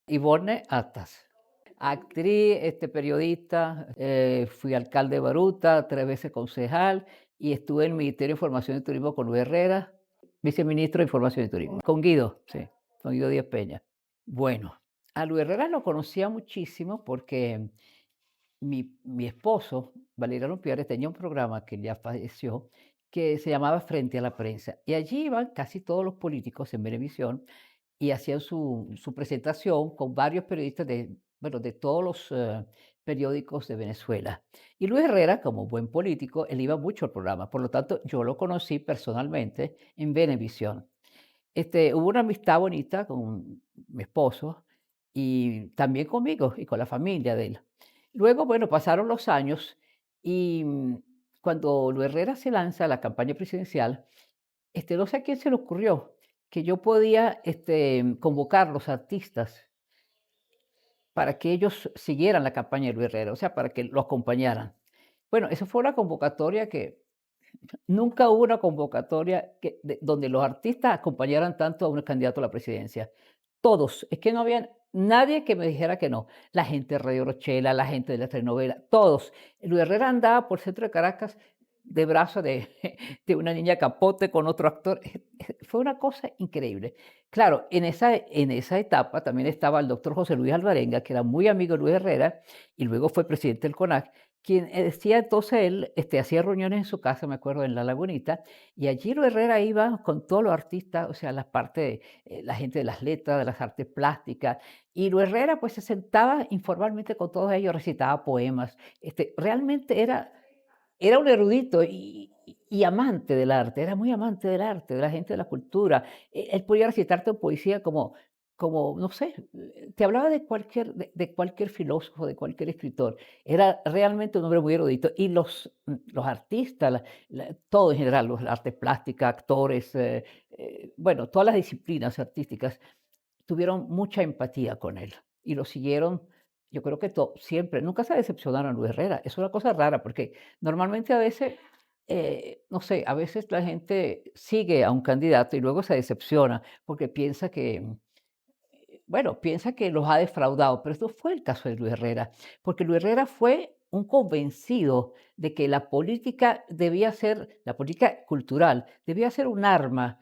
Ivonne Atas, actriz, periodista, fui alcalde de Baruta, 3 veces concejal y estuve en el Ministerio de Información y Turismo con Luis Herrera, viceministro de Información y Turismo, con Guido, sí, con Guido Díaz Peña. Bueno, a Luis Herrera lo conocía muchísimo porque mi esposo, Valeriano Piare, tenía un programa que ya falleció, que se llamaba Frente a la Prensa, y allí iban casi todos los políticos en Venevisión y hacían su presentación con varios periodistas de, bueno, de todos los periódicos de Venezuela. Y Luis Herrera, como buen político, él iba mucho al programa, por lo tanto, yo lo conocí personalmente en Venevisión. Hubo una amistad bonita con mi esposo y también conmigo y con la familia de él. Luego, bueno, pasaron los años y cuando Luis Herrera se lanza a la campaña presidencial, no sé a quién se le ocurrió que yo podía convocar los artistas para que ellos siguieran la campaña de Luis Herrera, o sea, para que lo acompañaran. Bueno, esa fue una convocatoria que nunca hubo una convocatoria donde los artistas acompañaran tanto a un candidato a la presidencia. Todos, es que no había nadie que me dijera que no. La gente de Radio Rochela, la gente de la telenovela, todos. Luis Herrera andaba por el centro de Caracas de brazo de, de una niña capote con otro actor. Fue una cosa increíble. Claro, en esa etapa también estaba el doctor José Luis Alvarenga, que era muy amigo de Luis Herrera y luego fue presidente del CONAC, quien decía entonces él, hacía reuniones en su casa, me acuerdo, en La Lagunita, y allí Luis Herrera iba con todos los artistas, o sea, la parte, la gente de las letras, de las artes plásticas, y Luis Herrera pues se sentaba informalmente con todos ellos, recitaba poemas, realmente era un erudito y amante del arte, era muy amante del arte, de la gente de la cultura. Él podía recitarte poesía como, no sé, te hablaba de cualquier filósofo, de cualquier escritor. Era realmente un hombre muy erudito. Y los artistas, todo en general, los artes plásticas, actores, bueno, todas las disciplinas artísticas tuvieron mucha empatía con él y lo siguieron, yo creo que siempre, nunca se decepcionaron a Luis Herrera. Es una cosa rara porque normalmente a veces, no sé, a veces la gente sigue a un candidato y luego se decepciona porque piensa que, bueno, piensa que los ha defraudado, pero esto fue el caso de Luis Herrera, porque Luis Herrera fue un convencido de que la política cultural debía ser un arma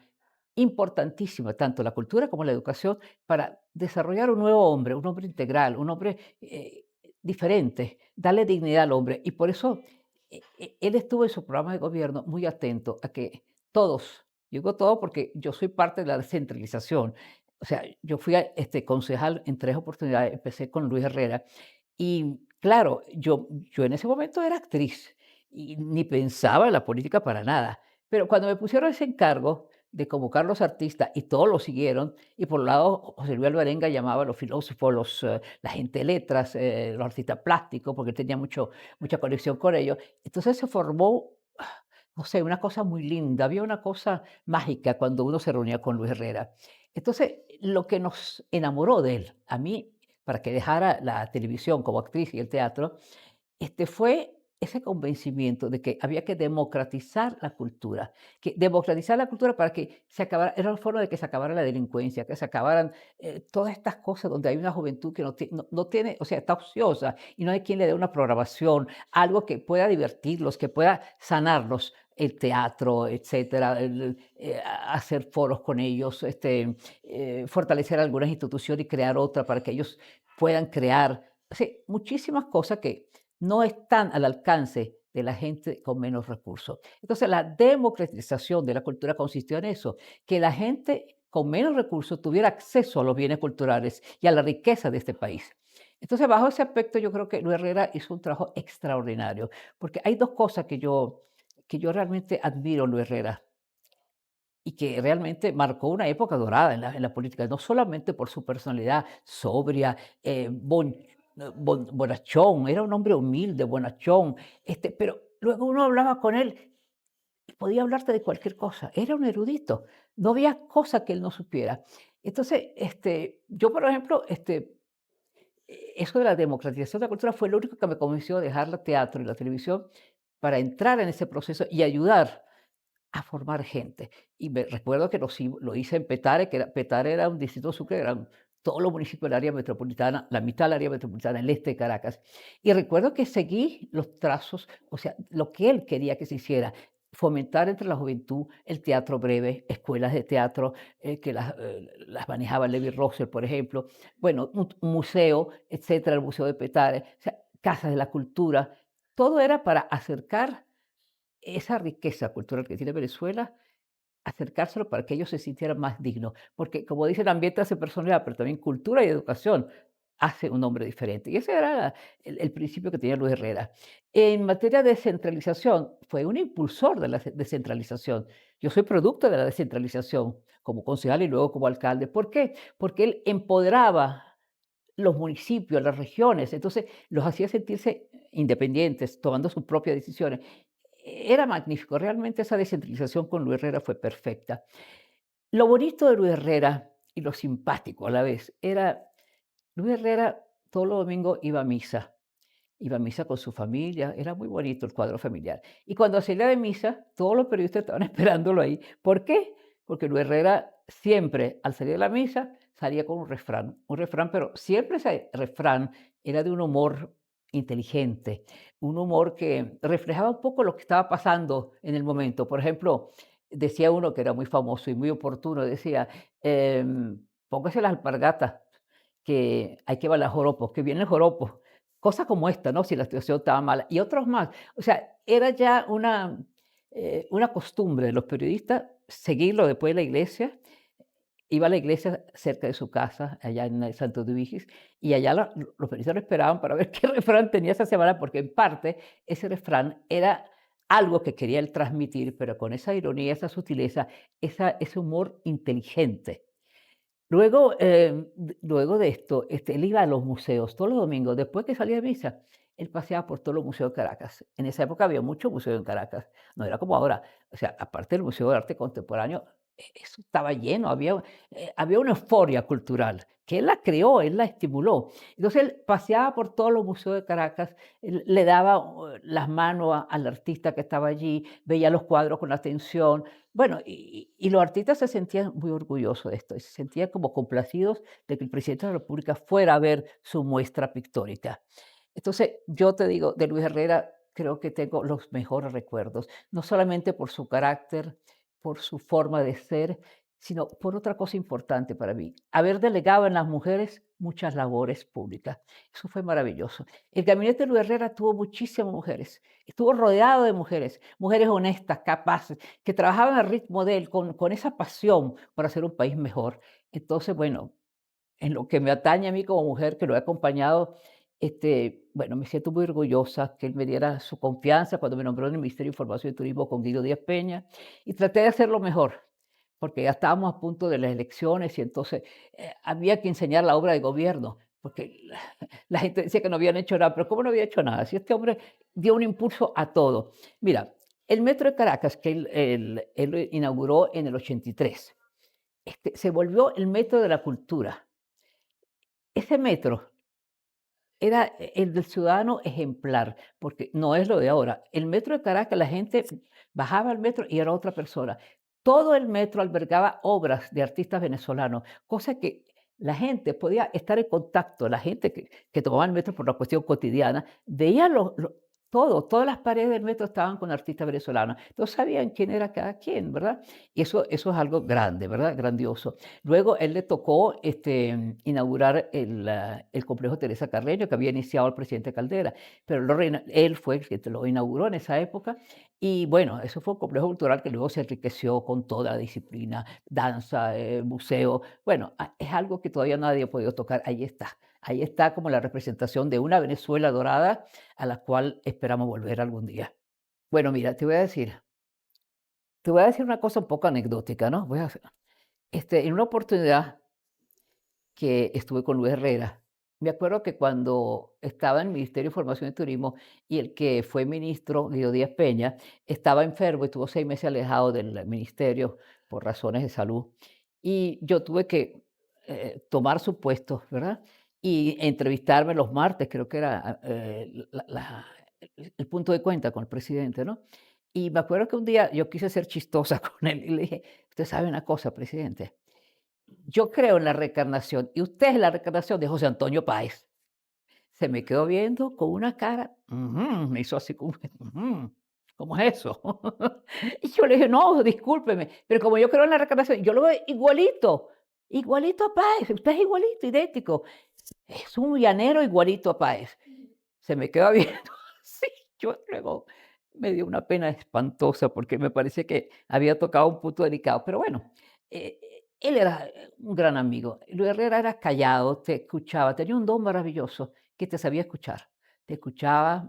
importantísima, tanto la cultura como la educación, para desarrollar un hombre integral, un hombre diferente, darle dignidad al hombre. Y por eso él estuvo en su programa de gobierno muy atento a que todos, digo todo porque yo soy parte de la descentralización, o sea, yo fui concejal en 3 oportunidades, empecé con Luis Herrera y claro, yo en ese momento era actriz y ni pensaba en la política para nada, pero cuando me pusieron ese encargo de convocar los artistas y todos lo siguieron, y por un lado José Luis Alvarenga llamaba a los filósofos, la gente de letras, los artistas plásticos, porque él tenía mucha conexión con ellos. Entonces se formó, no sé, una cosa muy linda, había una cosa mágica cuando uno se reunía con Luis Herrera. Entonces, lo que nos enamoró de él, a mí, para que dejara la televisión como actriz y el teatro, fue ese convencimiento de que había que democratizar la cultura, que democratizar la cultura para que se acabara, era una forma de que se acabara la delincuencia, que se acabaran todas estas cosas donde hay una juventud que no tiene, o sea, está ociosa y no hay quien le dé una programación, algo que pueda divertirlos, que pueda sanarlos, el teatro, etcétera, hacer foros con ellos, fortalecer algunas instituciones y crear otra para que ellos puedan crear, sí, muchísimas cosas que no están al alcance de la gente con menos recursos. Entonces, la democratización de la cultura consistió en eso, que la gente con menos recursos tuviera acceso a los bienes culturales y a la riqueza de este país. Entonces, bajo ese aspecto, yo creo que Luis Herrera hizo un trabajo extraordinario, porque hay dos cosas que yo realmente admiro en Luis Herrera y que realmente marcó una época dorada en la política, no solamente por su personalidad sobria, bonachón, era un hombre humilde, bonachón, pero luego uno hablaba con él y podía hablarte de cualquier cosa, era un erudito, no había cosa que él no supiera. Entonces, yo, por ejemplo, eso de la democratización de la cultura fue lo único que me convenció de dejar el teatro y la televisión para entrar en ese proceso y ayudar a formar gente. Y me recuerdo que lo hice en Petare, Petare era un distrito de Sucre, eran todos los municipios del área metropolitana, la mitad del área metropolitana, el este de Caracas. Y recuerdo que seguí los trazos, o sea, lo que él quería que se hiciera, fomentar entre la juventud el teatro breve, escuelas de teatro que las manejaba Levi Rosser, por ejemplo, bueno, un museo, etcétera, el Museo de Petare, o sea, casas de la cultura, todo era para acercar esa riqueza cultural que tiene Venezuela, acercárselo para que ellos se sintieran más dignos, porque como dice, el ambiente hace personalidad, pero también cultura y educación hace un hombre diferente. Y ese era el principio que tenía Luis Herrera. En materia de descentralización, fue un impulsor de la descentralización. Yo soy producto de la descentralización como concejal y luego como alcalde. ¿Por qué? Porque él empoderaba los municipios, las regiones, entonces los hacía sentirse independientes, tomando sus propias decisiones. Era magnífico, realmente esa descentralización con Luis Herrera fue perfecta. Lo bonito de Luis Herrera y lo simpático a la vez era, Luis Herrera todos los domingos iba a misa con su familia, era muy bonito el cuadro familiar. Y cuando salía de misa, todos los periodistas estaban esperándolo ahí. ¿Por qué? Porque Luis Herrera siempre, al salir de la misa, salía con un refrán, pero siempre ese refrán era de un humor inteligente, un humor que reflejaba un poco lo que estaba pasando en el momento. Por ejemplo, decía uno que era muy famoso y muy oportuno, decía, póngase las alpargatas, que hay que bailar joropo, que viene el joropo. Cosas como esta, ¿no? Si la situación estaba mala. Y otros más. O sea, era ya una costumbre de los periodistas seguirlo después de la iglesia. Iba a la iglesia cerca de su casa, allá en el Santo Duigis, y allá los periodistas lo esperaban para ver qué refrán tenía esa semana, porque en parte ese refrán era algo que quería él transmitir, pero con esa ironía, esa sutileza, ese humor inteligente. Luego, luego de esto, él iba a los museos todos los domingos, después que salía de misa, él paseaba por todos los museos de Caracas. En esa época había muchos museos en Caracas, no era como ahora. O sea, aparte del Museo de Arte Contemporáneo, eso estaba lleno, había una euforia cultural que él la creó, él la estimuló. Entonces él paseaba por todos los museos de Caracas, él le daba las manos al artista que estaba allí, veía los cuadros con atención, bueno, y los artistas se sentían muy orgullosos de esto, y se sentían como complacidos de que el presidente de la república fuera a ver su muestra pictórica. Entonces, yo te digo, de Luis Herrera creo que tengo los mejores recuerdos, no solamente por su carácter, por su forma de ser, sino por otra cosa importante para mí, haber delegado en las mujeres muchas labores públicas. Eso fue maravilloso. El gabinete de Luis Herrera tuvo muchísimas mujeres, estuvo rodeado de mujeres, mujeres honestas, capaces, que trabajaban al ritmo de él, con esa pasión por hacer un país mejor. Entonces, bueno, en lo que me atañe a mí como mujer que lo he acompañado, bueno, me siento muy orgullosa que él me diera su confianza cuando me nombró en el Ministerio de Información y Turismo con Guido Díaz Peña, y traté de hacerlo mejor, porque ya estábamos a punto de las elecciones y entonces había que enseñar la obra de gobierno, porque la gente decía que no habían hecho nada, pero ¿cómo no había hecho nada? Si este hombre dio un impulso a todo. Mira, el metro de Caracas, que él lo inauguró en el 83, se volvió el metro de la cultura. Ese metro era el del ciudadano ejemplar, porque no es lo de ahora. El metro de Caracas, la gente bajaba al metro y era otra persona. Todo el metro albergaba obras de artistas venezolanos, cosa que la gente podía estar en contacto, la gente que tomaba el metro por la cuestión cotidiana, veía todas las paredes del metro estaban con artistas venezolanos. Entonces sabían quién era cada quien, ¿verdad? Y eso es algo grande, ¿verdad? Grandioso. Luego él le tocó inaugurar el complejo Teresa Carreño, que había iniciado el presidente Caldera, pero él fue el que lo inauguró en esa época. Y bueno, eso fue un complejo cultural que luego se enriqueció con toda la disciplina, danza, museo. Bueno, es algo que todavía nadie ha podido tocar. Ahí está. Ahí está como la representación de una Venezuela dorada a la cual esperamos volver algún día. Bueno, mira, te voy a decir una cosa un poco anecdótica, ¿no? En una oportunidad que estuve con Luis Herrera, me acuerdo que cuando estaba en el Ministerio de Información y Turismo y el que fue ministro, Guido Díaz Peña, estaba enfermo y estuvo 6 meses alejado del ministerio por razones de salud. Y yo tuve que tomar su puesto, ¿verdad? Y entrevistarme los martes, creo que era el punto de cuenta con el presidente, ¿no? Y me acuerdo que un día yo quise ser chistosa con él y le dije, usted sabe una cosa, presidente, yo creo en la reencarnación y usted es la reencarnación de José Antonio Páez. Se me quedó viendo con una cara, me hizo así como, ¿cómo es eso? Y yo le dije, no, discúlpeme, pero como yo creo en la reencarnación, yo lo veo igualito, igualito a Páez, usted es igualito, idéntico. Es un llanero igualito a Páez. Se me queda viendo así, yo luego me dio una pena espantosa porque me parece que había tocado un punto delicado, pero bueno, él era un gran amigo. Luis Herrera era callado, te escuchaba, tenía un don maravilloso que te sabía escuchar. Te escuchaba,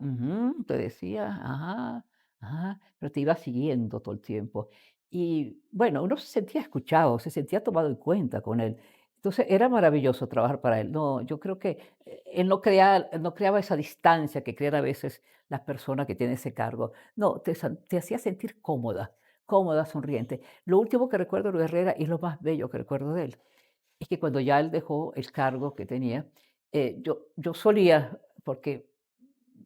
te decía, ajá, ajá, pero te iba siguiendo todo el tiempo. Y bueno, uno se sentía escuchado, se sentía tomado en cuenta con él. Entonces era maravilloso trabajar para él. No, yo creo que él no creaba esa distancia que crean a veces las personas que tienen ese cargo. No, te hacía sentir cómoda, cómoda, sonriente. Lo último que recuerdo de Luis Herrera, y lo más bello que recuerdo de él, es que cuando ya él dejó el cargo que tenía, yo solía, porque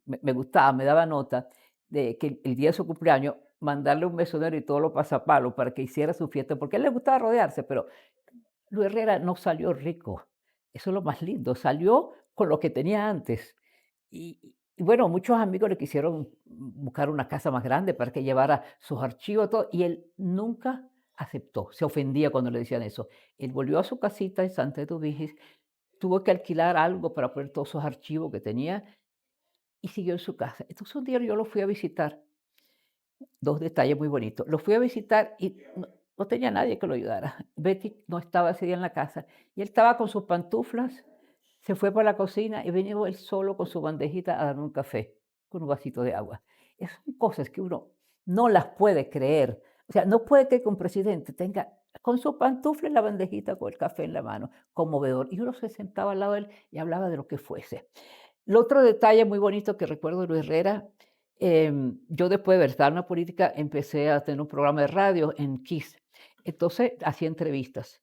me gustaba, me daba nota, de que el día de su cumpleaños mandarle un mesonero y todos los pasapalos para que hiciera su fiesta, porque a él le gustaba rodearse, pero Luis Herrera no salió rico, eso es lo más lindo, salió con lo que tenía antes. Y bueno, muchos amigos le quisieron buscar una casa más grande para que llevara sus archivos, todo, y él nunca aceptó, se ofendía cuando le decían eso. Él volvió a su casita en Santa Eduvigis, tuvo que alquilar algo para poner todos sus archivos que tenía y siguió en su casa. Entonces un día yo lo fui a visitar, dos detalles muy bonitos. Lo fui a visitar y no tenía nadie que lo ayudara. Betty no estaba ese día en la casa y él estaba con sus pantuflas, se fue para la cocina y venía él solo con su bandejita a darme un café, con un vasito de agua. Esas son cosas que uno no las puede creer. O sea, no puede que un presidente tenga con su pantufla en la bandejita con el café en la mano, conmovedor. Y uno se sentaba al lado de él y hablaba de lo que fuese. El otro detalle muy bonito que recuerdo de Luis Herrera, yo después de estar en la política empecé a tener un programa de radio en KISS. Entonces hacía entrevistas.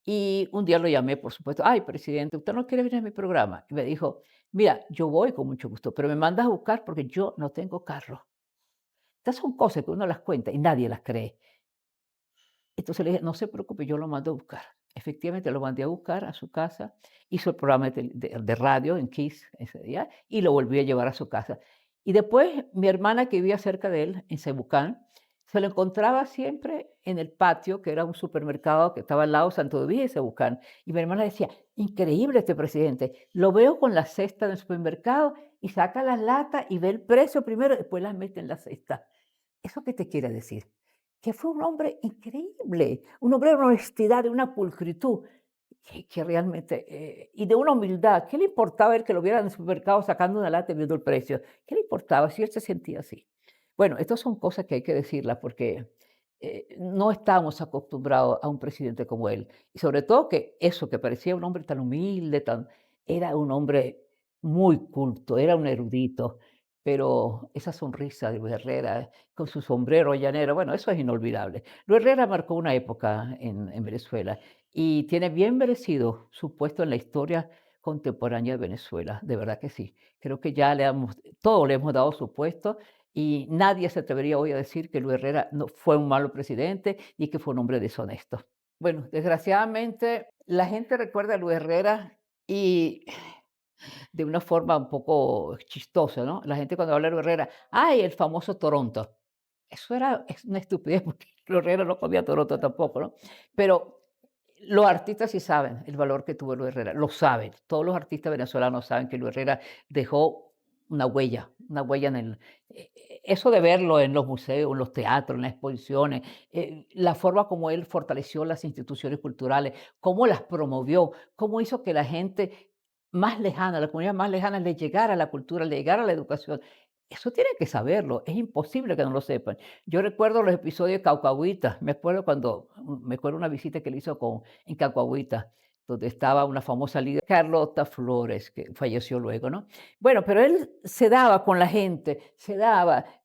Y un día lo llamé, por supuesto, ay, presidente, ¿usted no quiere venir a mi programa? Y me dijo, mira, yo voy con mucho gusto, pero me mandas a buscar porque yo no tengo carro. Estas son cosas que uno las cuenta y nadie las cree. Entonces le dije: "No se preocupe, yo lo mando a buscar". Efectivamente, lo mandé a buscar a su casa, hizo el programa de radio en KISS ese día y lo volví a llevar a su casa. Y después, mi hermana, que vivía cerca de él, en Cebucán, se lo encontraba siempre en el patio, que era un supermercado que estaba al lado de Santo Domingo y Cebucán. Y mi hermana decía: "Increíble este presidente, lo veo con la cesta en el supermercado y saca las latas y ve el precio primero, después las mete en la cesta". ¿Eso qué te quiere decir? Que fue un hombre increíble, un hombre de una honestidad, de una pulcritud, que realmente, y de una humildad. ¿Qué le importaba el que lo vieran en el supermercado sacando una lata y viendo el precio? ¿Qué le importaba si él se sentía así? Bueno, estas son cosas que hay que decirlas porque no estábamos acostumbrados a un presidente como él. Y sobre todo que eso, que parecía un hombre tan humilde, era un hombre muy culto, era un erudito, pero esa sonrisa de Luis Herrera, con su sombrero llanero, bueno, eso es inolvidable. Luis Herrera marcó una época en Venezuela y tiene bien merecido su puesto en la historia contemporánea de Venezuela, de verdad que sí. Creo que ya todos le hemos dado su puesto y nadie se atrevería hoy a decir que Luis Herrera no fue un malo presidente ni que fue un hombre deshonesto. Bueno, desgraciadamente la gente recuerda a Luis Herrera y de una forma un poco chistosa, ¿no? La gente cuando habla de Luis Herrera, ¡ay, el famoso Toronto! Es una estupidez porque Luis Herrera no comía Toronto tampoco, ¿no? Pero los artistas sí saben el valor que tuvo Luis Herrera, lo saben. Todos los artistas venezolanos saben que Luis Herrera dejó una huella en el eso de verlo en los museos, en los teatros, en las exposiciones, la forma como él fortaleció las instituciones culturales, cómo las promovió, cómo hizo que la gente más lejana, la comunidad más lejana le llegara a la cultura, le llegara a la educación. Eso tienen que saberlo, es imposible que no lo sepan. Yo recuerdo los episodios de Caucahuita, me acuerdo una visita que él hizo en Caucahuita, donde estaba una famosa líder, Carlota Flores, que falleció luego, ¿no? Bueno, pero él se daba con la gente,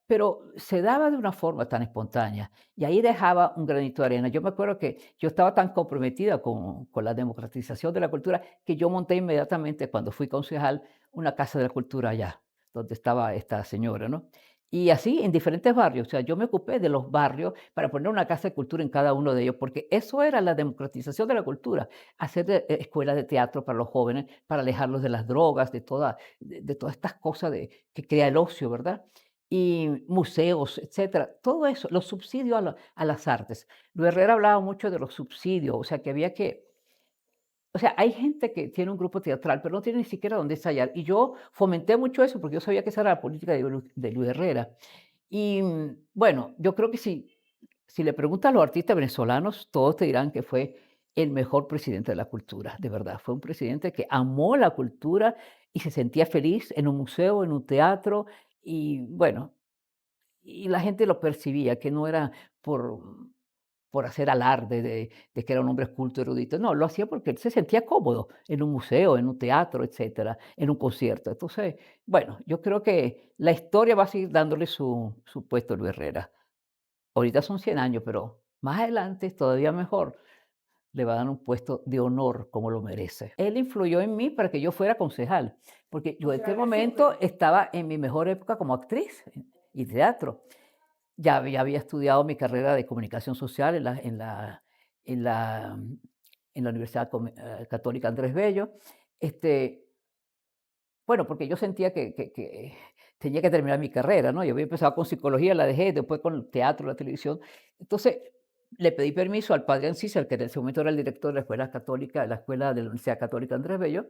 pero se daba de una forma tan espontánea y ahí dejaba un granito de arena. Yo me acuerdo que yo estaba tan comprometida con la democratización de la cultura que yo monté inmediatamente, cuando fui concejal, una casa de la cultura allá, donde estaba esta señora, ¿no? Y así en diferentes barrios. O sea, yo me ocupé de los barrios para poner una casa de cultura en cada uno de ellos, porque eso era la democratización de la cultura, hacer escuelas de teatro para los jóvenes, para alejarlos de las drogas, de todas estas cosas que crea el ocio, ¿verdad? Y museos, etcétera. Todo eso, los subsidios a las artes. Luis Herrera hablaba mucho de los subsidios, o sea, que había que o sea, hay gente que tiene un grupo teatral, pero no tiene ni siquiera dónde ensayar. Y yo fomenté mucho eso, porque yo sabía que esa era la política de Luis Herrera. Y bueno, yo creo que si le preguntas a los artistas venezolanos, todos te dirán que fue el mejor presidente de la cultura, de verdad. Fue un presidente que amó la cultura y se sentía feliz en un museo, en un teatro. Y bueno, y la gente lo percibía, que no era por, por hacer alarde de que era un hombre culto, erudito. No, lo hacía porque él se sentía cómodo en un museo, en un teatro, etcétera, en un concierto. Entonces, bueno, yo creo que la historia va a seguir dándole su puesto a Luis Herrera. Ahorita son 100 años, pero más adelante, todavía mejor, le va a dar un puesto de honor como lo merece. Él influyó en mí para que yo fuera concejal, porque O yo en sea este que momento súper. estaba en mi mejor época como actriz y teatro. Ya había estudiado mi carrera de comunicación social en la, en la Universidad Católica Andrés Bello. Este, bueno, porque yo sentía que tenía que terminar mi carrera, ¿no? Yo había empezado con psicología, la dejé, después con el teatro, la televisión. Entonces, le pedí permiso al padre Ancísar, que en ese momento era el director de la escuela católica, de la escuela de la Universidad Católica Andrés Bello,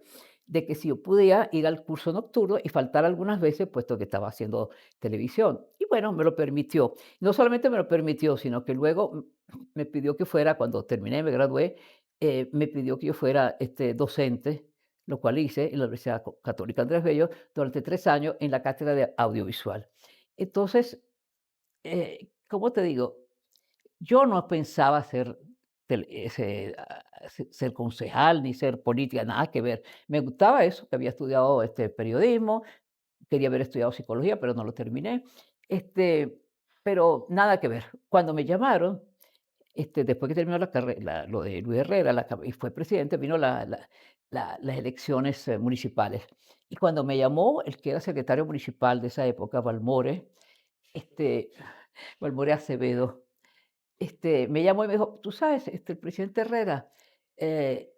de que si yo podía ir al curso nocturno y faltar algunas veces, puesto que estaba haciendo televisión. Y bueno, me lo permitió. No solamente me lo permitió, sino que luego me pidió que fuera, cuando terminé, me gradué, me pidió que yo fuera docente, lo cual hice en la Universidad Católica Andrés Bello durante 3 años en la cátedra de audiovisual. Entonces, ¿cómo te digo? Yo no pensaba ser concejal ni ser política, nada que ver. Me gustaba eso, que había estudiado periodismo, quería haber estudiado psicología, pero no lo terminé. Este, pero nada que ver. Cuando me llamaron, después que terminó la carrera, lo de Luis Herrera y fue presidente, vino las elecciones municipales. Y cuando me llamó el que era secretario municipal de esa época, este, Balmore Acevedo, me llamó y me dijo: "Tú sabes, el presidente Herrera eh,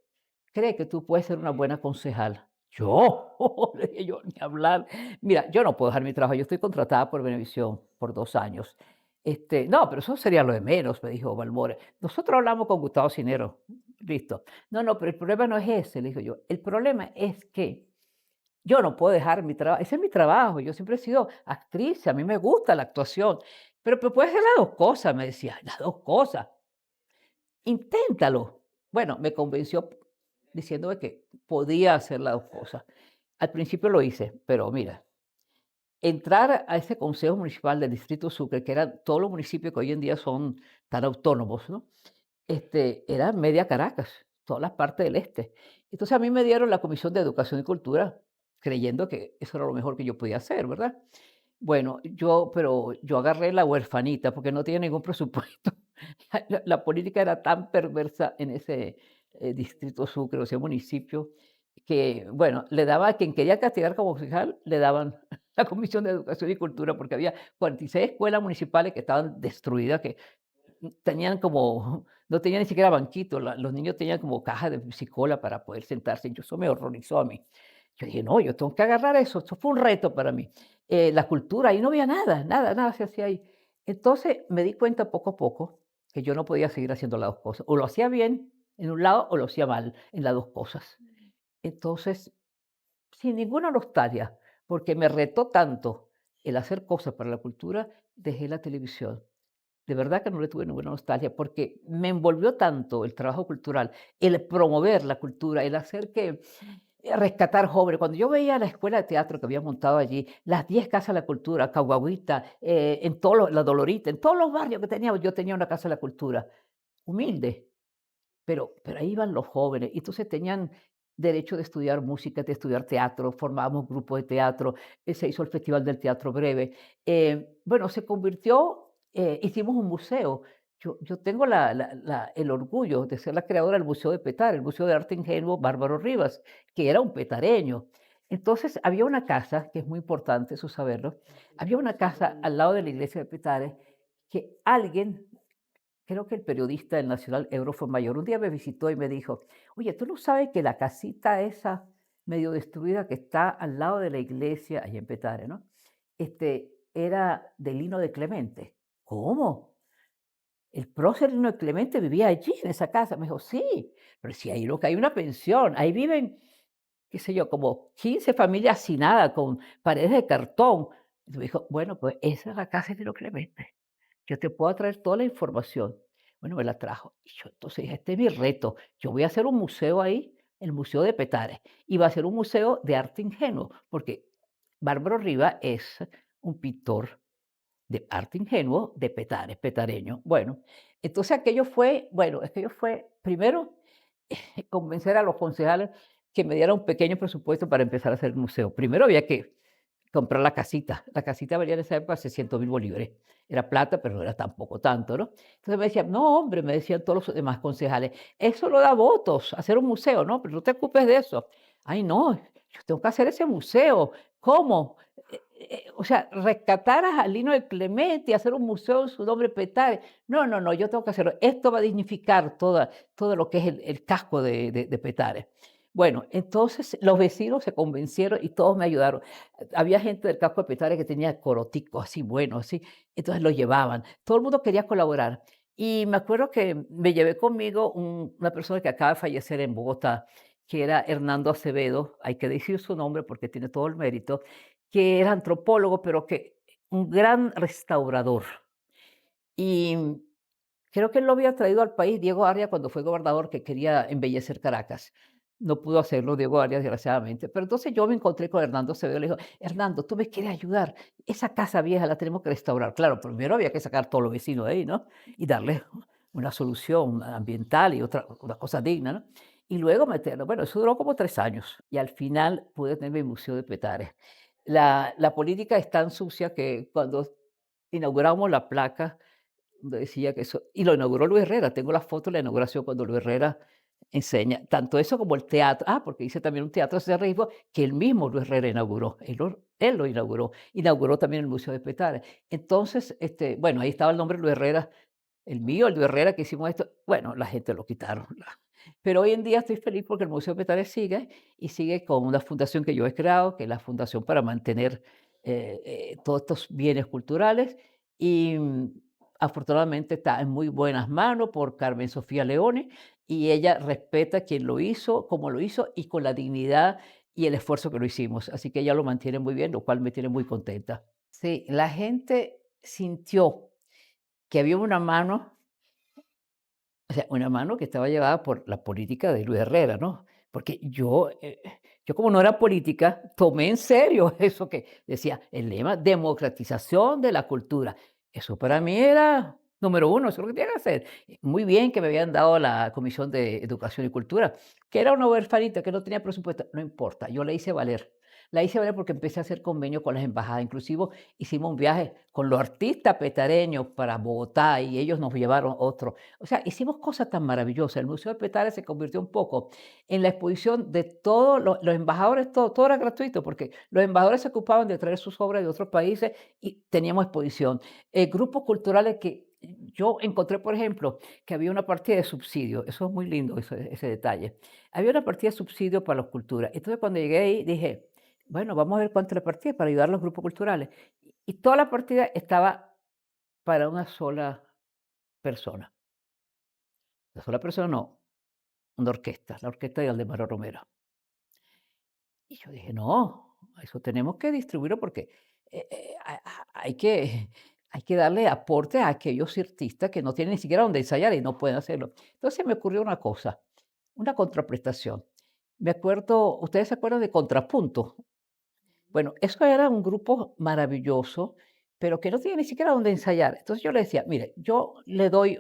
cree que tú puedes ser una buena concejal". ¿Yo? Le dije yo, ni hablar. Mira, yo no puedo dejar mi trabajo, yo estoy contratada por Venevisión por 2 años. No, pero eso sería lo de menos, me dijo Balmore. Nosotros hablamos con Gustavo Cinero, listo. No, no, pero el problema no es ese, le digo yo. El problema es que yo no puedo dejar mi trabajo, ese es mi trabajo, yo siempre he sido actriz, a mí me gusta la actuación, pero puedes hacer las 2 cosas, me decía, las 2 cosas, inténtalo. Bueno, me convenció diciéndome que podía hacer las 2 cosas. Al principio lo hice, pero mira, entrar a ese consejo municipal del Distrito Sucre, que eran todos los municipios que hoy en día son tan autónomos, ¿no? Era media Caracas, todas las partes del este. Entonces a mí me dieron la Comisión de Educación y Cultura, creyendo que eso era lo mejor que yo podía hacer, ¿verdad? Bueno, pero yo agarré la huerfanita porque no tenía ningún presupuesto. La política era tan perversa en ese distrito Sucre, o sea, municipio, que, bueno, le daba a quien quería castigar como concejal, le daban la Comisión de Educación y Cultura, porque había 46 escuelas municipales que estaban destruidas, que tenían como, no tenían ni siquiera banquito, los niños tenían como caja de psicola para poder sentarse. Yo eso me horrorizó a mí. Yo dije, no, yo tengo que agarrar eso. Eso fue un reto para mí. La cultura, ahí no había nada, nada, nada se hacía ahí. Entonces me di cuenta poco a poco que yo no podía seguir haciendo las dos cosas. O lo hacía bien en un lado o lo hacía mal en las dos cosas. Entonces, sin ninguna nostalgia, porque me retó tanto el hacer cosas para la cultura, dejé la televisión. De verdad que no le tuve ninguna nostalgia, porque me envolvió tanto el trabajo cultural, el promover la cultura, el hacer que rescatar jóvenes. Cuando yo veía la escuela de teatro que había montado allí, las 10 casas de la cultura, Caguagüita, en todos la Dolorita, en todos los barrios que teníamos, yo tenía una casa de la cultura, humilde, pero ahí iban los jóvenes, y entonces tenían derecho de estudiar música, de estudiar teatro, formábamos grupos de teatro, se hizo el Festival del Teatro Breve. Bueno, se convirtió, hicimos un museo. Yo tengo el orgullo de ser la creadora del Museo de Petar, el Museo de Arte Ingenuo Bárbaro Rivas, que era un petareño. Entonces, había una casa, que es muy importante eso saberlo, había una casa al lado de la iglesia de Petare que alguien, creo que el periodista del Nacional Eurofond Mayor, un día me visitó y me dijo: "Oye, ¿tú no sabes que la casita esa medio destruida que está al lado de la iglesia, allá en Petare, ¿no? Era de Lino de Clemente". "¿Cómo? El prócer Lino de Clemente vivía allí, en esa casa". Me dijo: "Sí, pero si ahí lo que hay una pensión, ahí viven, qué sé yo, como 15 familias hacinadas con paredes de cartón". Y me dijo: "Bueno, pues esa es la casa de Lino Clemente. Yo te puedo traer toda la información". Bueno, me la trajo. Y yo entonces dije: "Este es mi reto. Yo voy a hacer un museo ahí, el Museo de Petare, y va a ser un museo de arte ingenuo", porque Bárbaro Riva es un pintor de arte ingenuo de Petare, petareño. Bueno, entonces aquello fue primero convencer a los concejales que me dieran un pequeño presupuesto para empezar a hacer el museo. Primero había que comprar la casita. La casita valía en esa época 600.000 bolívares. Era plata, pero no era tampoco tanto, ¿no? Entonces me decían: "No, hombre", me decían todos los demás concejales, "eso no da votos, hacer un museo, no, pero no te ocupes de eso". "Ay, no, yo tengo que hacer ese museo". "¿Cómo?". O sea, rescatar a Lino de Clemente y hacer un museo en su nombre, Petare. "No, no, no, yo tengo que hacerlo. Esto va a dignificar todo lo que es el casco de Petare". Bueno, entonces los vecinos se convencieron y todos me ayudaron. Había gente del casco de Petare que tenía coroticos así buenos, así, entonces lo llevaban. Todo el mundo quería colaborar. Y me acuerdo que me llevé conmigo una persona que acaba de fallecer en Bogotá, que era Hernando Acevedo, hay que decir su nombre porque tiene todo el mérito, que era antropólogo, pero que un gran restaurador. Y creo que él lo había traído al país, Diego Arias, cuando fue gobernador, que quería embellecer Caracas. No pudo hacerlo Diego Arias, desgraciadamente. Pero entonces yo me encontré con Hernando Acevedo, le dijo: "Hernando, tú me quieres ayudar. Esa casa vieja la tenemos que restaurar". Claro, primero había que sacar todos los vecinos de ahí, ¿no? Y darles una solución ambiental y otra, una cosa digna, ¿no? Y luego meterlo. Bueno, eso duró como 3 años. Y al final pude tener mi museo de Petare. La política es tan sucia que cuando inauguramos la placa decía que eso y lo inauguró Luis Herrera, tengo la foto de la inauguración cuando Luis Herrera enseña, tanto eso como el teatro, porque hice también un teatro de ritmo que el mismo Luis Herrera inauguró, él lo inauguró, inauguró también el Museo de Petare. Entonces, bueno, ahí estaba el nombre de Luis Herrera, el mío, el de Herrera, que hicimos esto, bueno, la gente lo quitaron. Pero hoy en día estoy feliz porque el Museo de Petare sigue y sigue con una fundación que yo he creado, que es la Fundación para mantener todos estos bienes culturales. Y afortunadamente está en muy buenas manos por Carmen Sofía Leone y ella respeta quien lo hizo, cómo lo hizo y con la dignidad y el esfuerzo que lo hicimos. Así que ella lo mantiene muy bien, lo cual me tiene muy contenta. Sí, la gente sintió que había una mano, o sea, una mano que estaba llevada por la política de Luis Herrera, ¿no? Porque yo como no era política, tomé en serio eso que decía el lema democratización de la cultura. Eso para mí era número uno, eso es lo que tenía que hacer. Muy bien que me habían dado la Comisión de Educación y Cultura, que era una huerfanita que no tenía presupuesto, no importa, yo la hice valer. La hice valer porque empecé a hacer convenio con las embajadas, inclusive hicimos un viaje con los artistas petareños para Bogotá y ellos nos llevaron otro. O sea, hicimos cosas tan maravillosas. El Museo de Petare se convirtió un poco en la exposición de todos los embajadores, todo era gratuito, porque los embajadores se ocupaban de traer sus obras de otros países y teníamos exposición. Grupos culturales que yo encontré, por ejemplo, que había una partida de subsidio. Eso es muy lindo, ese detalle. Había una partida de subsidio para las culturas. Entonces, cuando llegué ahí, dije, bueno, vamos a ver cuánto le partida para ayudar a los grupos culturales. Y toda la partida estaba para una sola persona. La sola persona no, una orquesta, la orquesta de Aldemaro Romero. Y yo dije: "No, eso tenemos que distribuirlo porque, hay que hay que darle aporte a aquellos artistas que no tienen ni siquiera donde ensayar y no pueden hacerlo". Entonces me ocurrió una cosa, una contraprestación. Me acuerdo, ¿ustedes se acuerdan de Contrapunto? Bueno, eso era un grupo maravilloso, pero que no tenía ni siquiera donde ensayar. Entonces yo le decía: "Mire, yo le doy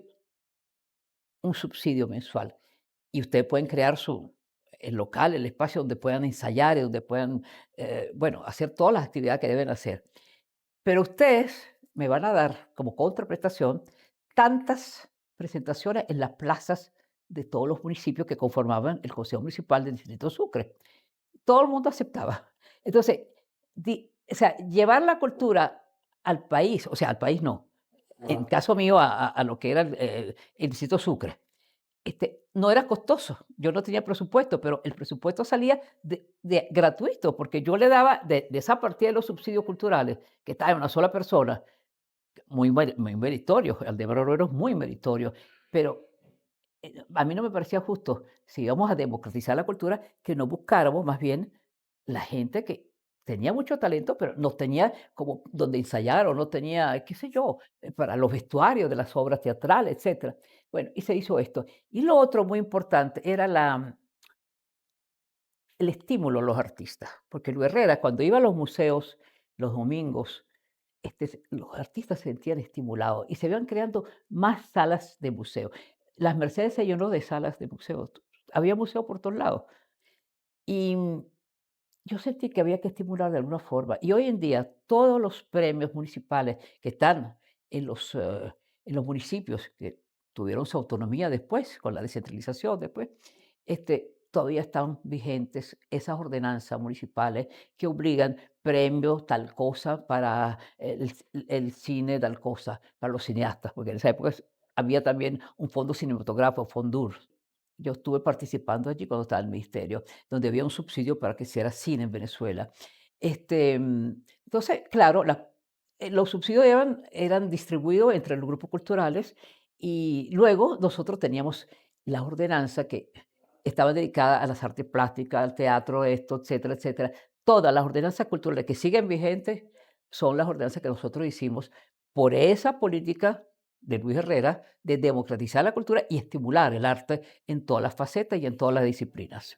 un subsidio mensual. Y ustedes pueden crear el local, el espacio donde puedan ensayar y donde puedan, bueno, hacer todas las actividades que deben hacer. Pero ustedes me van a dar como contraprestación tantas presentaciones en las plazas de todos los municipios que conformaban el Consejo Municipal del Distrito Sucre. todo el mundo aceptaba. Entonces, o sea, llevar la cultura al país, o sea, al país no, en Ajá. caso mío a lo que era el distrito Sucre, no era costoso. Yo no tenía presupuesto, pero el presupuesto salía gratuito, porque yo le daba de esa partida de los subsidios culturales, que estaba en una sola persona, muy meritorio, Aldemar Obrero es muy meritorio, pero a mí no me parecía justo, si íbamos a democratizar la cultura, que no buscáramos más bien la gente que tenía mucho talento, pero no tenía como donde ensayar o no tenía, qué sé yo, para los vestuarios de las obras teatrales, etcétera. Bueno, y se hizo esto. Y lo otro muy importante era el estímulo a los artistas, porque Luis Herrera, cuando iba a los museos los domingos, los artistas se sentían estimulados y se iban creando más salas de museo. Las Mercedes se llenó de salas de museo, había museo por todos lados. Y yo sentí que había que estimular de alguna forma. Y hoy en día todos los premios municipales que están en los municipios que tuvieron su autonomía después, con la descentralización después, todavía están vigentes esas ordenanzas municipales que obligan premios, tal cosa, para el cine, tal cosa, para los cineastas, porque en esa época había también un fondo cinematográfico, Fondur. Yo estuve participando allí cuando estaba en el ministerio, donde había un subsidio para que hiciera cine en Venezuela. Entonces, claro, los subsidios eran distribuidos entre los grupos culturales y luego nosotros teníamos la ordenanza que estaba dedicada a las artes plásticas, al teatro, esto, etcétera, etcétera. Todas las ordenanzas culturales que siguen vigentes son las ordenanzas que nosotros hicimos por esa política de Luis Herrera de democratizar la cultura y estimular el arte en todas las facetas y en todas las disciplinas.